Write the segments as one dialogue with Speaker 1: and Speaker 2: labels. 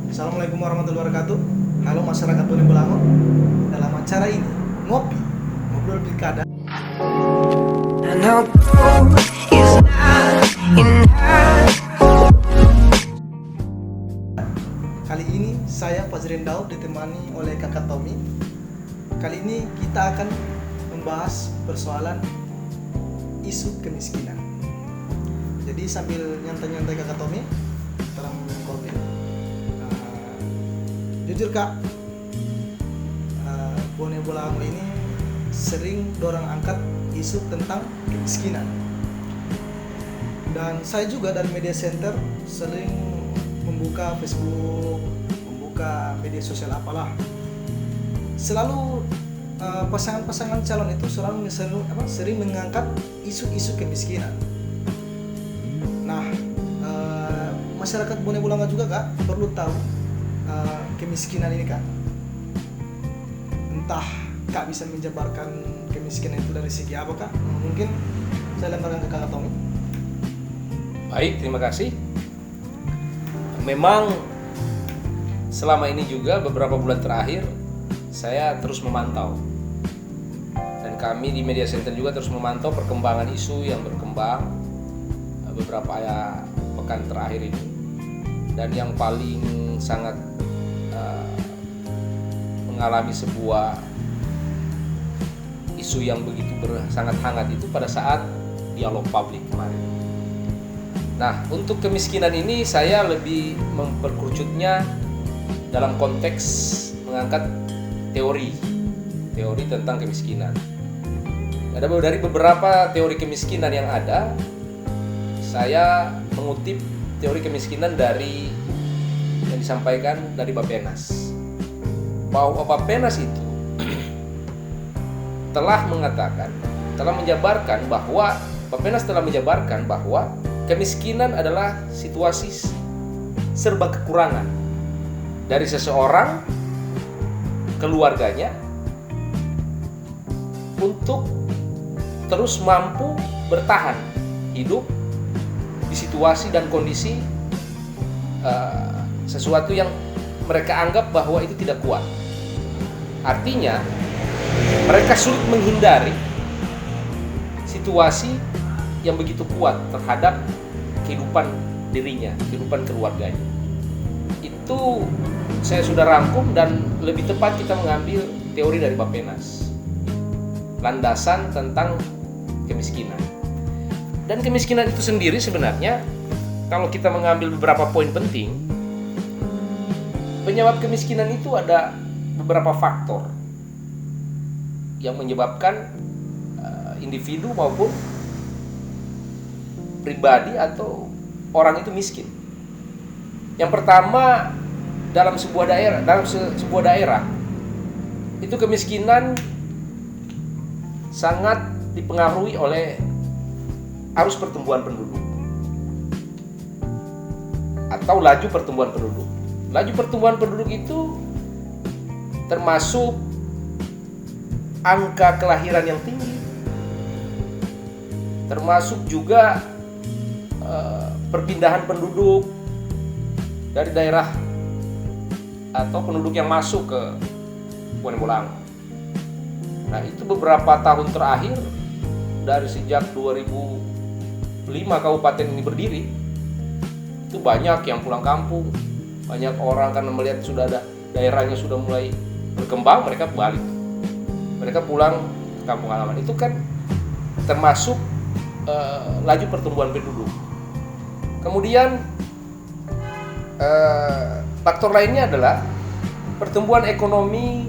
Speaker 1: Assalamualaikum warahmatullahi wabarakatuh. Halo masyarakat Bone Bolango. Dalam acara ini ngobrol pilkada.
Speaker 2: And our goal is not enough.
Speaker 1: Kali ini saya Fazrin Daud ditemani oleh kakak Tommy. Kali ini kita akan membahas persoalan isu kemiskinan. Jadi sambil nyantai-nyantai kakak Tommy dalam COVID. Jujur kak, Bone Bolango ini sering dorang angkat isu tentang kemiskinan. Dan saya juga dari media center sering membuka Facebook, membuka media sosial apalah. Selalu pasangan-pasangan calon itu sering mengangkat isu-isu kemiskinan. Nah, masyarakat Bone Bolango juga kak perlu tahu kemiskinan ini kak. Entah kak bisa menjabarkan kemiskinan itu dari segi apa kak? Mungkin saya lemparkan ke kakak Tommy.
Speaker 3: Baik, terima kasih. Memang selama ini juga beberapa bulan terakhir saya terus memantau, dan kami di Media Center juga terus memantau perkembangan isu yang berkembang beberapa pekan terakhir ini. Dan yang paling sangat mengalami sebuah isu yang begitu sangat hangat itu pada saat dialog publik kemarin. Nah, untuk kemiskinan ini saya lebih memperkerucutnya dalam konteks mengangkat teori tentang kemiskinan. Ada dari beberapa teori kemiskinan yang ada, saya mengutip teori kemiskinan dari yang disampaikan dari Bappenas. Bahwa Bappenas itu telah menjabarkan bahwa kemiskinan adalah situasi serba kekurangan dari seseorang, keluarganya, untuk terus mampu bertahan hidup di situasi dan kondisi sesuatu yang mereka anggap bahwa itu tidak kuat. Artinya mereka sulit menghindari situasi yang begitu kuat terhadap kehidupan dirinya, kehidupan keluarganya. Itu saya sudah rangkum, dan lebih tepat kita mengambil teori dari Bappenas, landasan tentang kemiskinan. Dan kemiskinan itu sendiri sebenarnya, kalau kita mengambil beberapa poin penting, penyebab kemiskinan itu ada beberapa faktor yang menyebabkan individu maupun pribadi atau orang itu miskin. Yang pertama, dalam sebuah daerah itu kemiskinan sangat dipengaruhi oleh arus pertumbuhan penduduk atau laju pertumbuhan penduduk. Laju pertumbuhan penduduk itu termasuk angka kelahiran yang tinggi, termasuk juga perpindahan penduduk dari daerah atau penduduk yang masuk ke Bone Bolango. Nah, itu beberapa tahun terakhir, dari sejak 2005 kabupaten ini berdiri, itu banyak yang pulang kampung. Banyak orang karena melihat sudah ada daerahnya sudah mulai berkembang, mereka balik. Mereka pulang ke kampung halaman. Itu kan termasuk laju pertumbuhan penduduk. Kemudian faktor lainnya adalah pertumbuhan ekonomi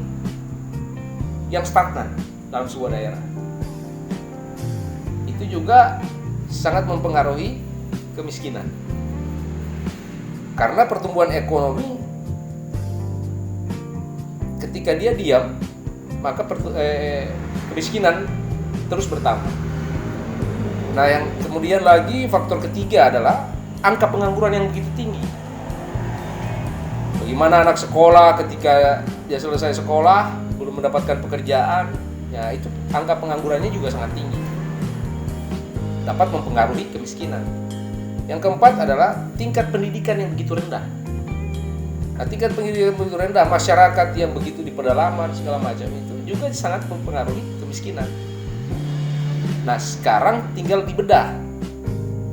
Speaker 3: yang stagnan dalam sebuah daerah. Itu juga sangat mempengaruhi kemiskinan. Karena pertumbuhan ekonomi, ketika dia diam, maka kemiskinan terus bertambah. Nah, yang kemudian lagi faktor ketiga adalah angka pengangguran yang begitu tinggi. Bagaimana anak sekolah ketika dia selesai sekolah belum mendapatkan pekerjaan, ya itu angka penganggurannya juga sangat tinggi, dapat mempengaruhi kemiskinan. Yang keempat adalah tingkat pendidikan yang begitu rendah. Nah, tingkat pendidikan begitu rendah, masyarakat yang begitu di pedalaman segala macam itu juga sangat mempengaruhi kemiskinan. Nah, sekarang tinggal dibedah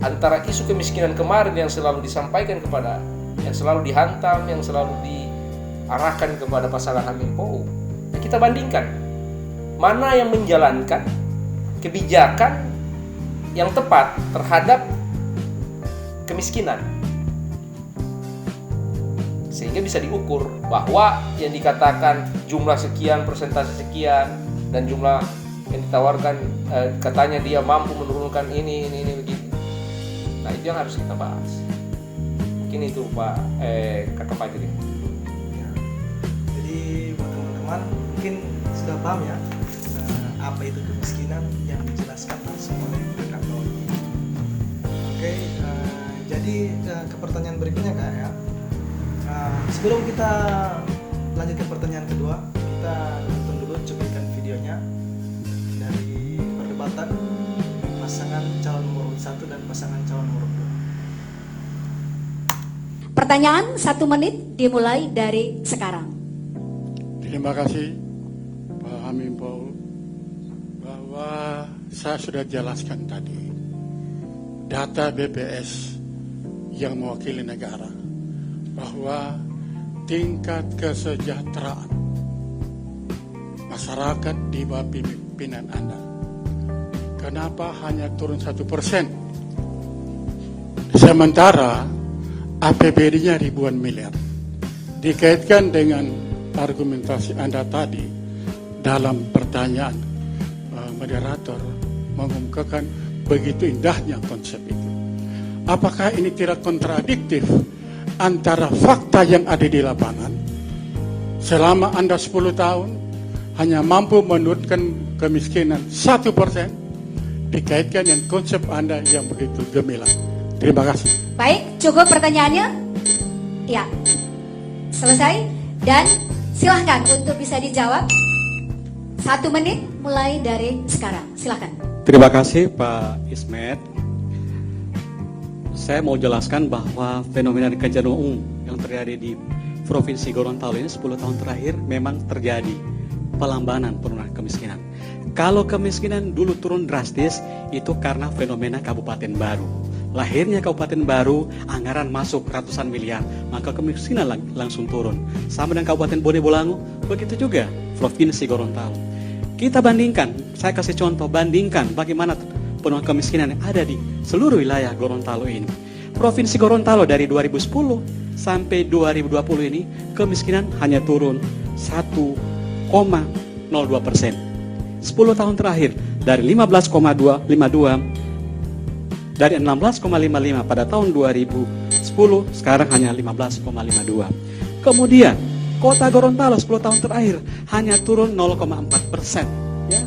Speaker 3: antara isu kemiskinan kemarin yang selalu disampaikan kepada, yang selalu dihantam, yang selalu diarahkan kepada pasangan Hamim Pou. Nah, kita bandingkan mana yang menjalankan kebijakan yang tepat terhadap kemiskinan, sehingga bisa diukur bahwa yang dikatakan jumlah sekian, persentase sekian, dan jumlah yang ditawarkan katanya dia mampu menurunkan ini begitu. Nah, itu yang harus kita bahas. Mungkin itu Pak Kakak Fajri.
Speaker 1: Ya. Jadi buat teman-teman mungkin sudah paham ya apa itu kemiskinan yang dijelaskan langsung oleh Kakak Paul. Oke, jadi ke pertanyaan berikutnya Kak ya. Sebelum kita lanjut ke pertanyaan kedua, kita nonton dulu cuplikan videonya dari perdebatan pasangan calon nomor 1 dan pasangan calon nomor 2.
Speaker 4: Pertanyaan 1 menit dimulai dari sekarang.
Speaker 5: Terima kasih Pak Hamim Paul, bahwa saya sudah jelaskan tadi data BPS yang mewakili negara bahwa tingkat kesejahteraan masyarakat di bawah pimpinan Anda, kenapa hanya turun 1%? Sementara APBD-nya ribuan miliar. Dikaitkan dengan argumentasi Anda tadi dalam pertanyaan moderator mengumumkan begitu indahnya konsep itu. Apakah ini tidak kontradiktif antara fakta yang ada di lapangan? Selama Anda 10 tahun hanya mampu menurunkan kemiskinan 1%, dikaitkan dengan konsep Anda yang begitu gemilang. Terima kasih.
Speaker 4: Baik, cukup pertanyaannya? Ya, selesai. Dan silahkan untuk bisa dijawab. 1 menit mulai dari sekarang. Silahkan.
Speaker 6: Terima kasih Pak Ismet. Saya mau jelaskan bahwa fenomena di Kajanung yang terjadi di Provinsi Gorontalo ini 10 tahun terakhir memang terjadi pelambanan penurunan kemiskinan. Kalau kemiskinan dulu turun drastis, itu karena fenomena kabupaten baru. Lahirnya kabupaten baru, anggaran masuk ratusan miliar, maka kemiskinan langsung turun. Sama dengan Kabupaten Bone Bolango, begitu juga Provinsi Gorontalo. Kita bandingkan, saya kasih contoh, bandingkan bagaimana penurunan kemiskinan yang ada di seluruh wilayah Gorontalo ini. Provinsi Gorontalo dari 2010 sampai 2020 ini, kemiskinan hanya turun 1,02%. 10 tahun terakhir, dari 15,52 dari 16,55 pada tahun 2010, sekarang hanya 15,52. Kemudian Kota Gorontalo 10 tahun terakhir hanya turun 0,4%. Ya.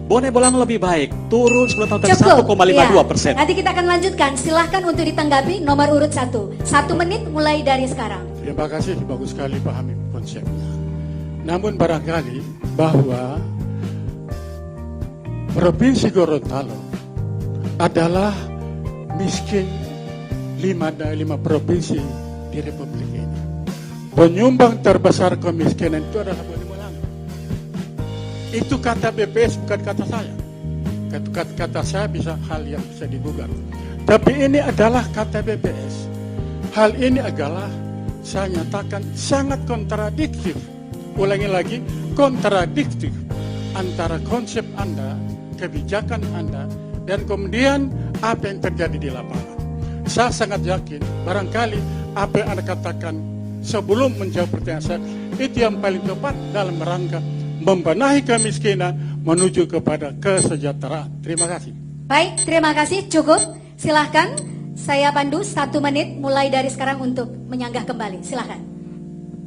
Speaker 6: Bone Bolango lebih baik, turun 10 tahun terakhir 1,52%.
Speaker 4: Ya. Nanti kita akan lanjutkan. Silahkan untuk ditanggapi nomor urut 1. 1 menit mulai dari sekarang.
Speaker 5: Terima kasih, bagus sekali pahami konsepnya. Namun barangkali bahwa Provinsi Gorontalo adalah miskin 5 provinsi di Republik ini. Penyumbang terbesar kemiskinan itu adalah Bone Bolango. Itu kata BPS, bukan kata saya. Kata saya bisa hal yang bisa digugat. Tapi ini adalah kata BPS. Hal ini adalah saya nyatakan sangat kontradiktif. Ulangi lagi, kontradiktif antara konsep Anda, kebijakan Anda, dan kemudian apa yang terjadi di lapangan. Saya sangat yakin barangkali apa yang Anda katakan sebelum menjawab pertanyaan saya itu yang paling tepat dalam rangka membenahi kemiskinan menuju kepada kesejahteraan. Terima kasih.
Speaker 4: Baik, terima kasih. Cukup. Silahkan saya pandu 1 menit mulai dari sekarang untuk menyanggah kembali. Silahkan.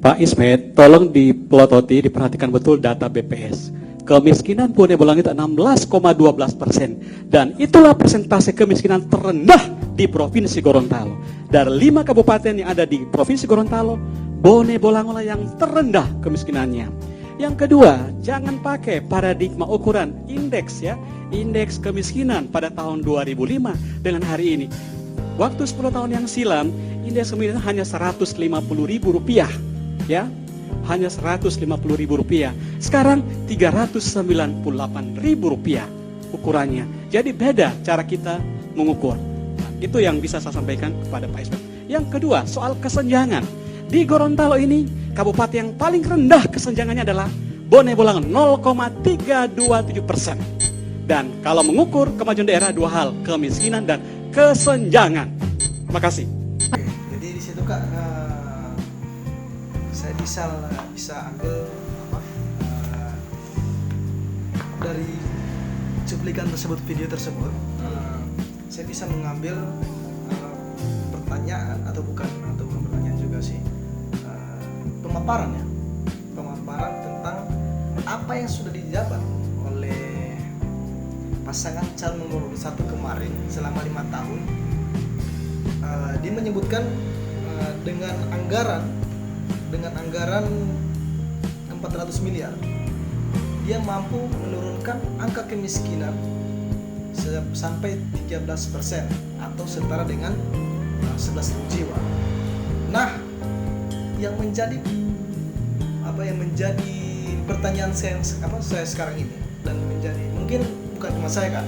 Speaker 6: Pak Ismet, tolong dipelototi, diperhatikan betul data BPS. Kemiskinan Bone Bolango itu 16,12%, dan itulah persentase kemiskinan terendah di Provinsi Gorontalo. Dari 5 kabupaten yang ada di Provinsi Gorontalo, Bone Bolango lah yang terendah kemiskinannya. Yang kedua, jangan pakai paradigma ukuran indeks ya, indeks kemiskinan pada tahun 2005 dengan hari ini. Waktu 10 tahun yang silam, indeks kemiskinan hanya Rp150.000 ya, hanya Rp150.000. Sekarang Rp398.000 ukurannya. Jadi beda cara kita mengukur. Nah, itu yang bisa saya sampaikan kepada Pak Ismet. Yang kedua, soal kesenjangan. Di Gorontalo ini, kabupaten yang paling rendah kesenjangannya adalah Bone Bolango, 0,327%. Dan kalau mengukur kemajuan daerah, dua hal, kemiskinan dan kesenjangan. Terima kasih.
Speaker 1: Jadi di situ Kak, saya bisa ambil dari cuplikan tersebut, video tersebut, saya bisa mengambil pertanyaan atau bukan pertanyaan juga sih, pemaparan tentang apa yang sudah dijabat oleh pasangan calon nomor 1 kemarin selama 5 tahun. Dia menyebutkan dengan anggaran 400 miliar dia mampu menurunkan angka kemiskinan sampai 13% atau setara dengan 11.000 jiwa. Nah, yang menjadi pertanyaan saya sekarang ini, dan menjadi mungkin bukan cuma saya Kak,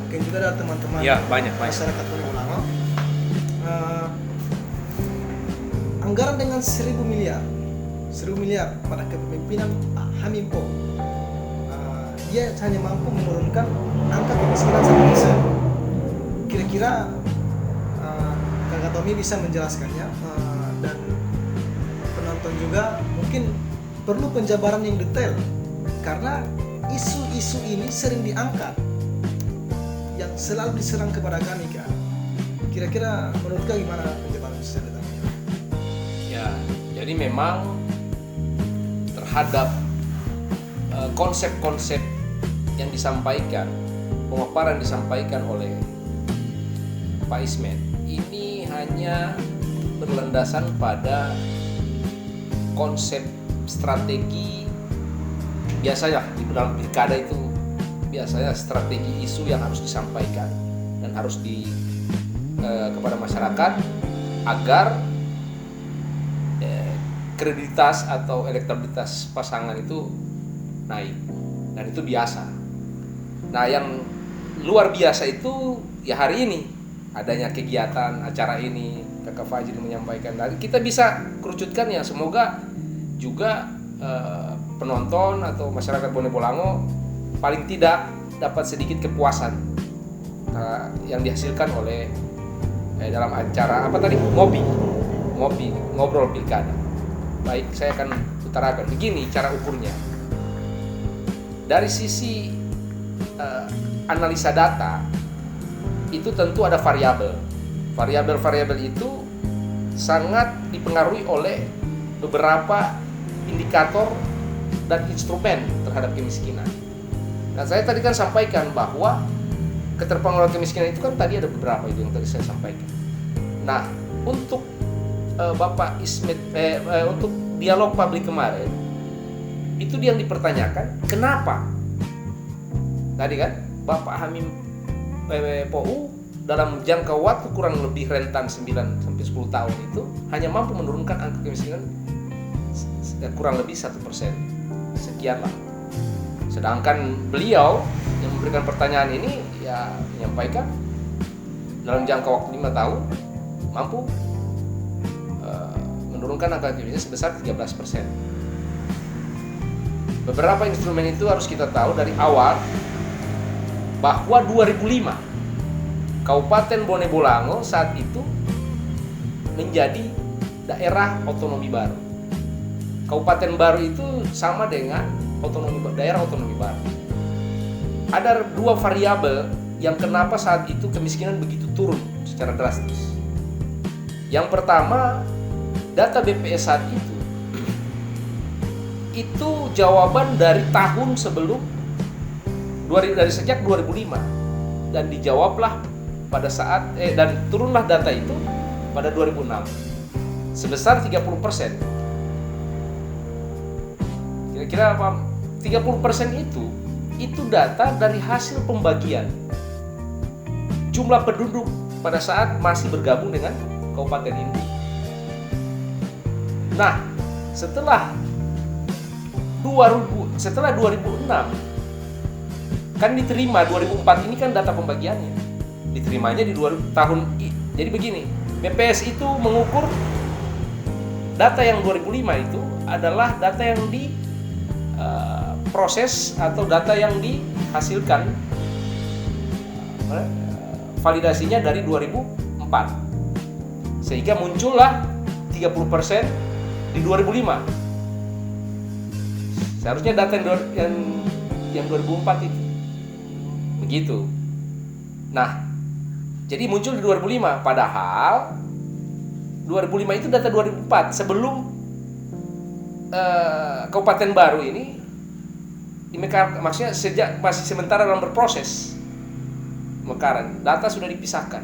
Speaker 1: mungkin juga ada teman-teman
Speaker 3: banyak.
Speaker 1: masyarakat Bone Bolango, anggaran dengan 1.000 miliar pada kepemimpinan Pak Hamimpo, dia hanya mampu menurunkan angka kemiskinan 1%. Kira-kira Kakak Tommy bisa menjelaskannya, dan penonton juga mungkin perlu penjabaran yang detail, karena isu-isu ini sering diangkat yang selalu diserang kepada kami Kak. Kira-kira menurut Kak gimana penjabaran secara detail?
Speaker 3: Ya, jadi memang terhadap konsep-konsep yang disampaikan, pemaparan disampaikan oleh Pak Ismet ini hanya berlandasan pada konsep strategi. Biasanya di dalam pilkada itu biasanya strategi isu yang harus disampaikan dan harus kepada masyarakat agar kredibilitas atau elektabilitas pasangan itu naik, dan itu biasa. Nah, yang luar biasa itu ya hari ini adanya kegiatan acara ini, Kakak Fajri menyampaikan, dan kita bisa kerucutkan ya, semoga juga penonton atau masyarakat Bone Bolango paling tidak dapat sedikit kepuasan yang dihasilkan oleh dalam acara apa tadi, ngobrol pilkada. Baik, saya akan utarakan begini cara ukurnya. Dari sisi analisa data itu tentu ada variabel. Variabel itu sangat dipengaruhi oleh beberapa indikator dan instrumen terhadap kemiskinan. Nah, saya tadi kan sampaikan bahwa keterpengaruhan kemiskinan itu kan tadi ada beberapa itu yang tadi saya sampaikan. Nah, untuk Bapak Ismet untuk dialog publik kemarin itu dia yang dipertanyakan, kenapa tadi kan Bapak Hamim POU dalam jangka waktu kurang lebih rentan 9-10 tahun itu hanya mampu menurunkan angka kemiskinan kurang lebih 1%, sekian lah. Sedangkan beliau yang memberikan pertanyaan ini ya menyampaikan dalam jangka waktu 5 tahun mampu menurunkan angka kemiskinan sebesar 13%. Beberapa instrumen itu harus kita tahu dari awal bahwa 2005 Kabupaten Bone Bolango saat itu menjadi daerah otonomi baru. Kabupaten baru itu sama dengan daerah otonomi baru. Ada dua variabel yang kenapa saat itu kemiskinan begitu turun secara drastis. Yang pertama, data BPS saat itu jawaban dari tahun sebelum dari sejak 2005, dan dijawablah pada saat dan turunlah data itu pada 2006 sebesar 30%. Kira-kira apa? 30% itu data dari hasil pembagian jumlah penduduk pada saat masih bergabung dengan kabupaten ini. Nah, setelah 2006 kan diterima 2004 ini kan data pembagiannya diterimanya di 2000 tahun. Jadi begini, BPS itu mengukur data yang 2005 itu adalah data yang proses atau data yang dihasilkan validasinya dari 2004, sehingga muncullah 30% di 2005. Seharusnya data yang 2004 itu begitu. Nah, jadi muncul di 2005, padahal 2005 itu data 2004 sebelum Kabupaten Baru ini maksudnya sejak masih sementara dalam berproses pemekaran, data sudah dipisahkan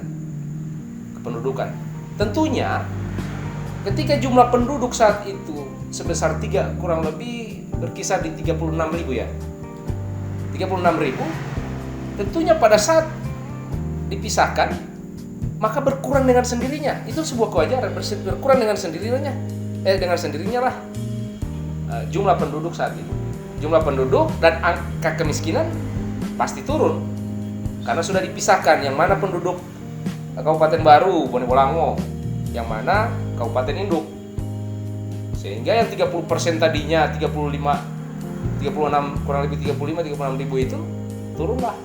Speaker 3: kependudukan. Tentunya ketika jumlah penduduk saat itu sebesar kurang lebih berkisar di 36.000 ya. 36.000, tentunya pada saat dipisahkan maka berkurang dengan sendirinya. Itu sebuah kewajaran, berkurang dengan sendirinya. Dengan sendirinya lah jumlah penduduk saat itu. Jumlah penduduk dan angka kemiskinan pasti turun karena sudah dipisahkan yang mana penduduk Kabupaten Baru, Bone Bolango, yang mana Kabupaten Induk. Sehingga yang 30% tadinya 36, kurang lebih 36 ribu itu turunlah.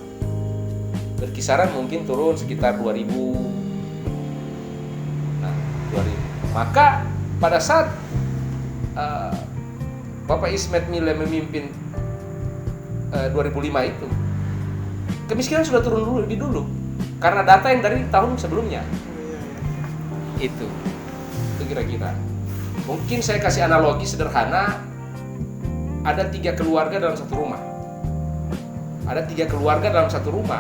Speaker 3: Berkisaran mungkin turun sekitar 2.000. Nah, 2.000. Maka pada saat Bapak Ismet Mile memimpin 2005 itu, kemiskinan sudah turun lebih dulu karena data yang dari tahun sebelumnya. Itu kira-kira. Mungkin saya kasih analogi sederhana. Ada 3 keluarga dalam satu rumah. Ada 3 keluarga dalam satu rumah.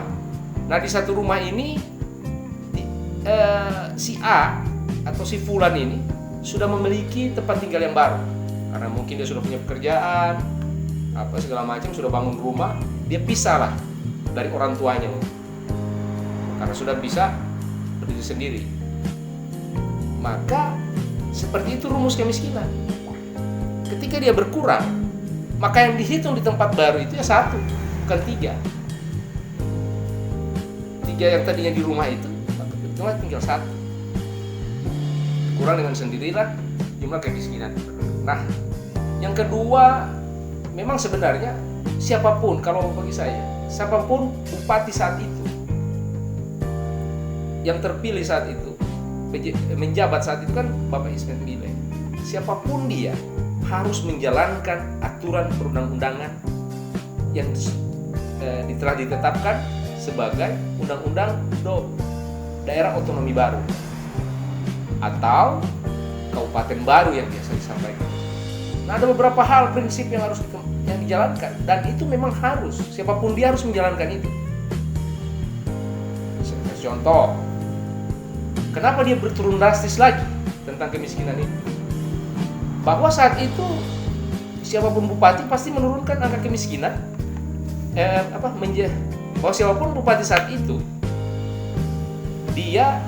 Speaker 3: Nah, di satu rumah ini si A atau si Fulan ini sudah memiliki tempat tinggal yang baru. Karena mungkin dia sudah punya pekerjaan, apa segala macam, sudah bangun rumah, dia pisah lah dari orang tuanya. Karena sudah bisa berdiri sendiri. Maka seperti itu rumus kemiskinan. Ketika dia berkurang, maka yang dihitung di tempat baru itu ya 1, bukan 3. 3 yang tadinya di rumah itu, maka tinggal 1. Kurang dengan sendirilah jumlah kemiskinan. Nah, yang kedua, memang sebenarnya siapapun, kalau bagi saya, siapapun bupati saat itu, yang terpilih saat itu, menjabat saat itu kan Bapak Ismet Mile. Siapapun dia harus menjalankan aturan perundang-undangan yang telah ditetapkan sebagai Undang-Undang Daerah Otonomi Baru atau Kabupaten Baru yang biasa disampaikan. Nah, ada beberapa hal prinsip yang harus dijalankan dan itu memang harus, siapapun dia harus menjalankan itu. Contoh, kenapa dia berturun drastis lagi tentang kemiskinan ini? Bahwa saat itu siapapun bupati pasti menurunkan angka kemiskinan. Bahwa siapapun bupati saat itu dia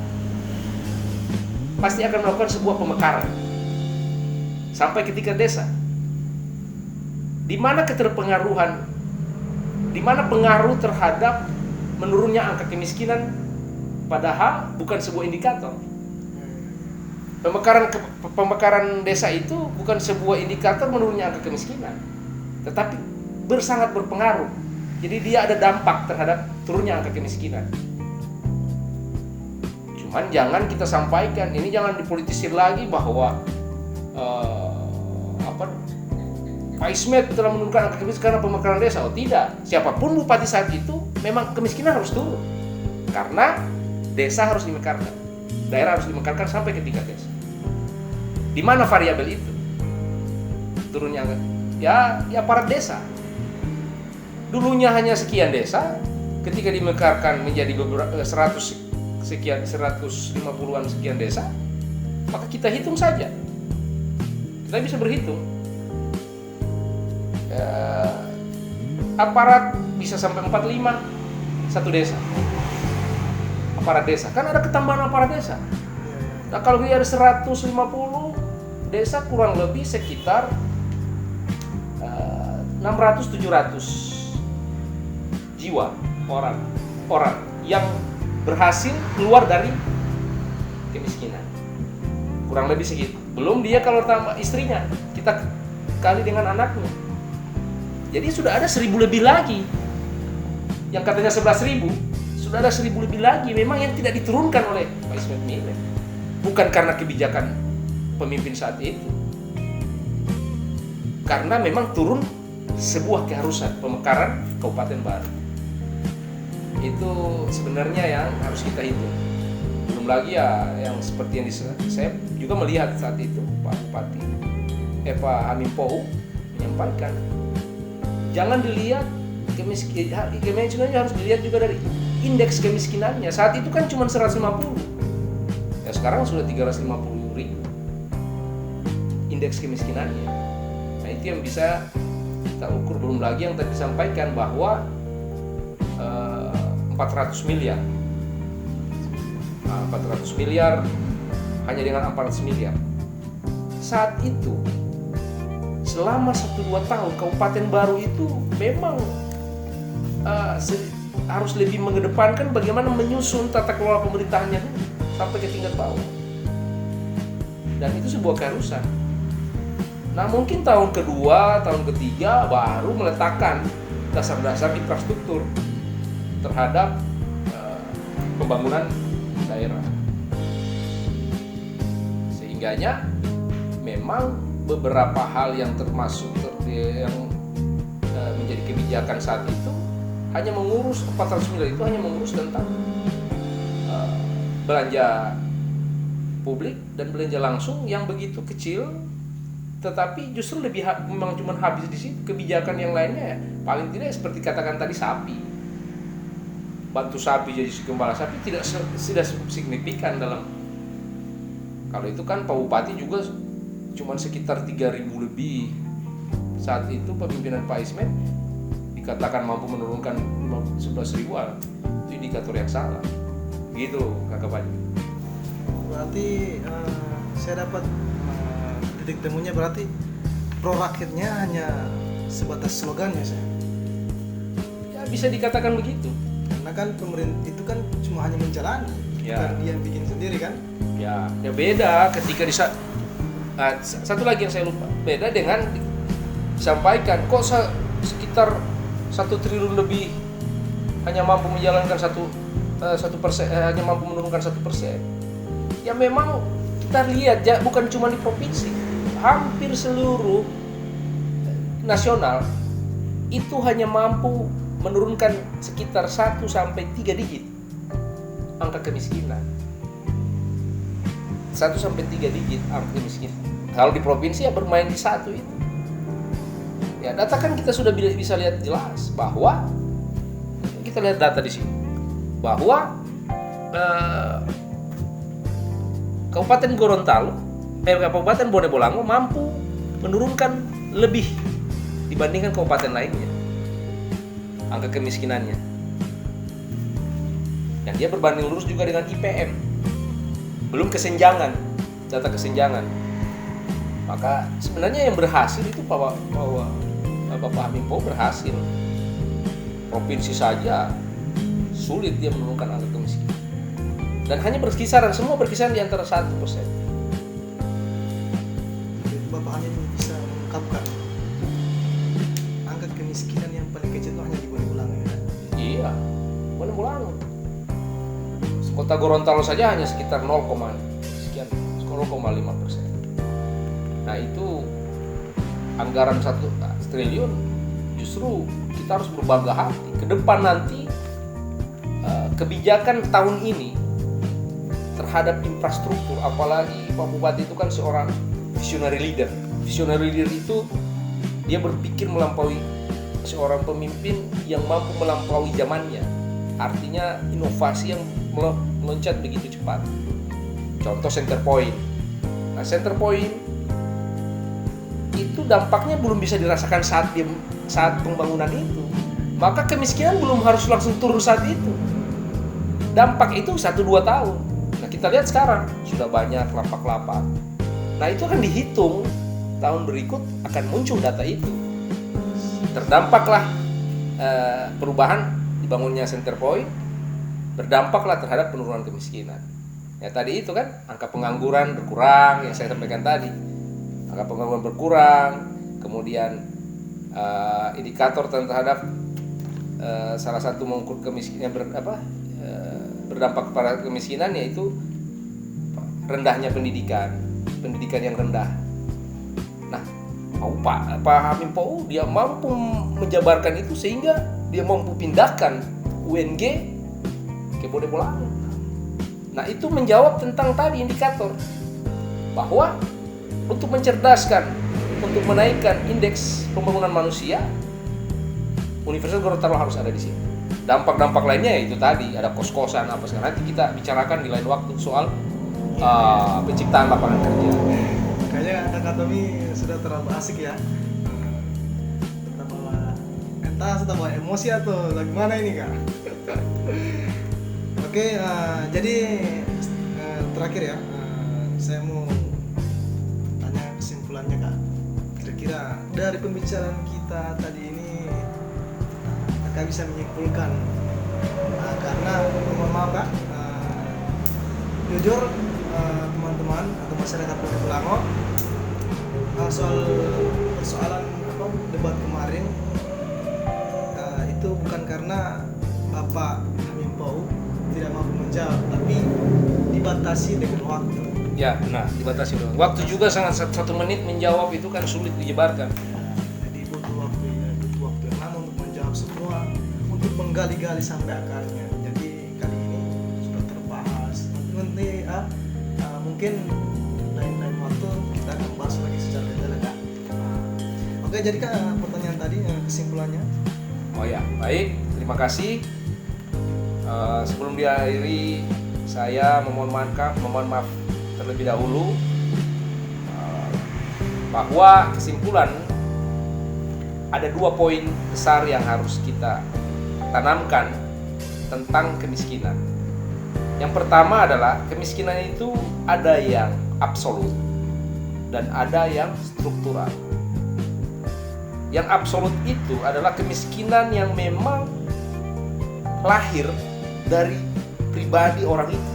Speaker 3: pasti akan melakukan sebuah pemekaran sampai ke tingkat desa, di mana keterpengaruhan, di mana pengaruh terhadap menurunnya angka kemiskinan padahal bukan sebuah indikator. Pemekaran desa itu bukan sebuah indikator menurunnya angka kemiskinan, tetapi sangat berpengaruh. Jadi dia ada dampak terhadap turunnya angka kemiskinan. Cuman jangan kita sampaikan, ini jangan dipolitisir lagi bahwa Pak Ismet telah menurunkan angka kemiskinan karena pemekaran desa. Oh tidak, siapapun bupati saat itu memang kemiskinan harus turun karena desa harus dimekarkan, daerah harus dimekarkan sampai ke tingkat desa. Di mana variabel itu turunnya angka? Ya aparat desa. Dulunya hanya sekian desa, ketika dimekarkan menjadi 150-an sekian desa, maka kita hitung saja. Kita bisa berhitung. Aparat bisa sampai 45 satu desa. Aparat desa, kan ada ketambahan aparat desa. Nah, kalau dia ada 150, desa kurang lebih sekitar 600-700 jiwa orang yang berhasil keluar dari kemiskinan. Kurang lebih segitu. Belum dia kalau tambah istrinya, kita kali dengan anaknya. Jadi sudah ada 1.000 lebih lagi. Yang katanya 11.000, sudah ada 1.000 lebih lagi memang yang tidak diturunkan oleh Pak Ismet Mile. Bukan karena kebijakan pemimpin saat itu. Karena memang turun sebuah keharusan pemekaran Kabupaten Baru. Itu sebenarnya yang harus kita hitung. Belum lagi ya yang seperti yang saya juga melihat saat itu Pak Bupati Pak Amin Pou menyampaikan, jangan dilihat kemiskinannya, harus dilihat juga dari indeks kemiskinannya. Saat itu kan cuma 150, ya sekarang sudah 350.000 indeks kemiskinannya. Nah itu yang bisa kita ukur. Belum lagi yang tadi disampaikan bahwa 400 miliar. Nah, 400 miliar hanya dengan 400 miliar. Saat itu selama 1-2 tahun Kabupaten Baru itu memang harus lebih mengedepankan bagaimana menyusun tata kelola pemerintahannya sampai ke tingkat bawah. Dan itu sebuah keharusan. Nah mungkin tahun kedua, tahun ketiga baru meletakkan dasar-dasar infrastruktur terhadap pembangunan daerah. Sehingganya memang beberapa hal yang termasuk yang menjadi kebijakan saat itu hanya mengurus 400 miliar itu hanya mengurus tentang belanja publik dan belanja langsung yang begitu kecil, tetapi justru lebih memang cuma habis di situ. Kebijakan yang lainnya ya, paling tidak seperti katakan tadi sapi, bantu sapi jadi gembala sapi tidak signifikan dalam. Kalau itu kan Pak Bupati juga cuma sekitar 3.000 lebih. Saat itu pemimpinan Pak Ismet dikatakan mampu menurunkan 11.000, itu indikator yang salah. Gitu Kakak Panji.
Speaker 1: Berarti saya dapat titik temunya berarti pro rakyatnya hanya sebatas slogannya saya.
Speaker 3: Ya bisa dikatakan begitu.
Speaker 1: Karena kan pemerintah itu kan cuma hanya menjalani,
Speaker 3: Ya.
Speaker 1: bukan dia yang bikin sendiri kan?
Speaker 3: Ya beda ketika satu lagi yang saya lupa, beda dengan disampaikan kok sekitar 1 triliun lebih hanya mampu menjalankan 1%, hanya mampu menurunkan 1%. Ya memang kita lihat ya, bukan cuma di provinsi, hampir seluruh nasional itu hanya mampu menurunkan sekitar 1-3 digit angka kemiskinan. 1-3 digit angka kemiskinan. Kalau di provinsi ya bermain di 1 itu. Ya data kan kita sudah bisa lihat jelas bahwa kita lihat data di sini bahwa Kabupaten Gorontalo, Kabupaten Bone Bolango mampu menurunkan lebih dibandingkan kabupaten lainnya angka kemiskinannya. Dan dia berbanding lurus juga dengan IPM. Belum kesenjangan, data kesenjangan. Maka sebenarnya yang berhasil itu Bapak Amin Pou berhasil. Provinsi saja sulit dia menurunkan angka kemiskinan. Dan hanya semua berkisaran di antara 1%.
Speaker 1: Bapak hanya bisa mengungkapkan angka kemiskinan yang paling kecil itu hanya di Bone Bolango ya.
Speaker 3: Iya, Bone Bolango. Kota Gorontalo saja hanya sekitar 0,5%. Nah itu anggaran 1 triliun, justru kita harus berbangga hati. Ke depan nanti kebijakan tahun ini terhadap infrastruktur, apalagi Pak Bupati itu kan seorang visionary leader. Visionary leader itu dia berpikir melampaui, seorang pemimpin yang mampu melampaui zamannya. Artinya inovasi yang meloncat begitu cepat. Contoh center point. Nah center point itu dampaknya belum bisa dirasakan saat pembangunan itu. Maka kemiskinan belum harus langsung turun saat itu. Dampak itu 1-2 tahun. Nah kita lihat sekarang sudah banyak lapak-lapak Nah itu akan dihitung tahun berikut, akan muncul data itu. Terdampaklah perubahan dibangunnya center point, berdampaklah terhadap penurunan kemiskinan. Ya tadi itu kan angka pengangguran berkurang yang saya sampaikan tadi, angka pengangguran berkurang, kemudian indikator terhadap salah satu mengukur kemiskinan berdampak pada kemiskinan, yaitu rendahnya pendidikan yang rendah. Nah, Pak Hamim Pou dia mampu menjabarkan itu sehingga dia mampu pindahkan UNG ke Bode Bolango. Nah, itu menjawab tentang tadi indikator bahwa untuk mencerdaskan, untuk menaikkan indeks pembangunan manusia, Universitas Gorontalo harus ada di sini. Dampak-dampak lainnya ya itu tadi, ada kos-kosan apa segala, nanti kita bicarakan di lain waktu soal penciptaan lapangan kerja.
Speaker 1: Kayaknya Kakak Tommy sudah terlalu asik ya. Entah sudah bawa emosi atau bagaimana ini Kak. Oke, jadi terakhir ya, saya mau tanya kesimpulannya Kak. Kira-kira dari pembicaraan kita tadi ini, Kakak bisa menyimpulkan, karena mohon maaf Kak, jujur teman-teman atau masyarakat Bode Bolango, soal persoalan debat kemarin itu bukan karena Bapak Hamim Pou tidak mampu menjawab, tapi dibatasi dengan waktu.
Speaker 3: Ya, benar, dibatasi dengan waktu juga. Sangat 1 menit menjawab itu kan sulit dijebarkan.
Speaker 1: Jadi butuh waktu yang lama untuk menjawab semua, untuk menggali-gali sampai akarnya. Jadi kali ini sudah terbahas. Nanti mungkin lain waktu kita akan bahas lagi secara detail. Oke, jadi Kak, pertanyaan tadi kesimpulannya.
Speaker 3: Oh ya, baik, terima kasih. Sebelum diakhiri, saya memohon maaf terlebih dahulu bahwa kesimpulan ada 2 poin besar yang harus kita tanamkan tentang kemiskinan. Yang pertama adalah kemiskinan itu ada yang absolut dan ada yang struktural. Yang absolut itu adalah kemiskinan yang memang lahir dari pribadi orang itu,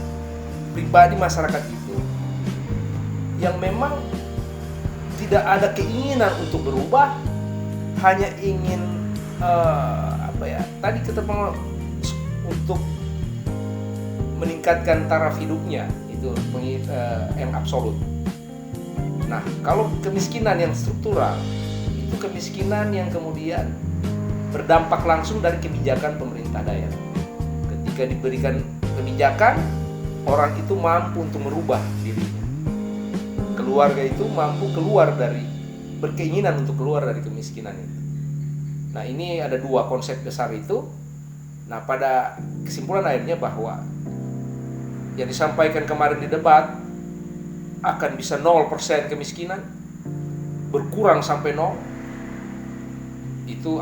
Speaker 3: pribadi masyarakat itu, yang memang tidak ada keinginan untuk berubah, hanya ingin tadi kita untuk meningkatkan taraf hidupnya, itu yang absolut. Nah, kalau kemiskinan yang struktural itu kemiskinan yang kemudian berdampak langsung dari kebijakan pemerintah daerah. Ketika diberikan kebijakan, orang itu mampu untuk merubah dirinya. Keluarga itu mampu berkeinginan untuk keluar dari kemiskinan itu. Nah, ini ada 2 konsep besar itu. Nah, pada kesimpulan akhirnya bahwa yang disampaikan kemarin di debat akan bisa 0% kemiskinan, berkurang sampai 0, itu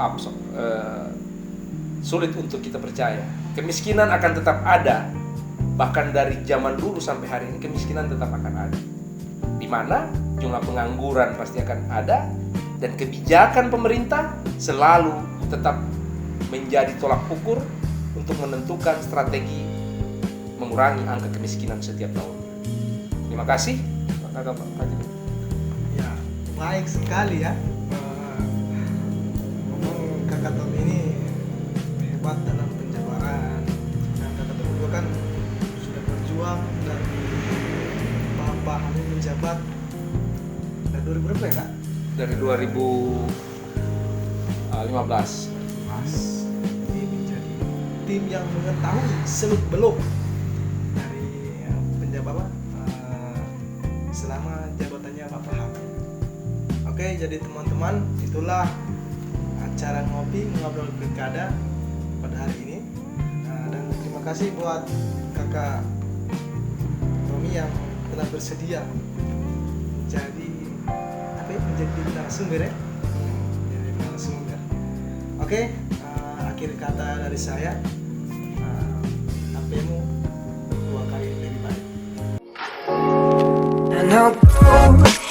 Speaker 3: sulit untuk kita percaya. Kemiskinan akan tetap ada, bahkan dari zaman dulu sampai hari ini kemiskinan tetap akan ada, di mana jumlah pengangguran pasti akan ada, dan kebijakan pemerintah selalu tetap menjadi tolak ukur untuk menentukan strategi mengurangi angka kemiskinan setiap tahun. Terima kasih, Pak Fadil.
Speaker 1: Ya, baik sekali ya. Memang Kakak Tom ini hebat dalam penjabaran. Dan Kakak Tom juga kan sudah berjuang dari Bapak Hamim menjabat dari 2000 berapa ya Kak?
Speaker 3: Dari 2015.
Speaker 1: Ini menjadi tim yang mengetahui seluk-beluk dari penjabat selama jabatannya Bapak Hamim. Oke, jadi teman-teman, itulah acara ngobrol pilkada pada hari ini. Dan terima kasih buat Kakak Tommy yang telah bersedia menjadi narasumber ya. Jadi narasumber. Oke, akhir kata dari saya, HP-mu 2 kali lebih baik.
Speaker 2: know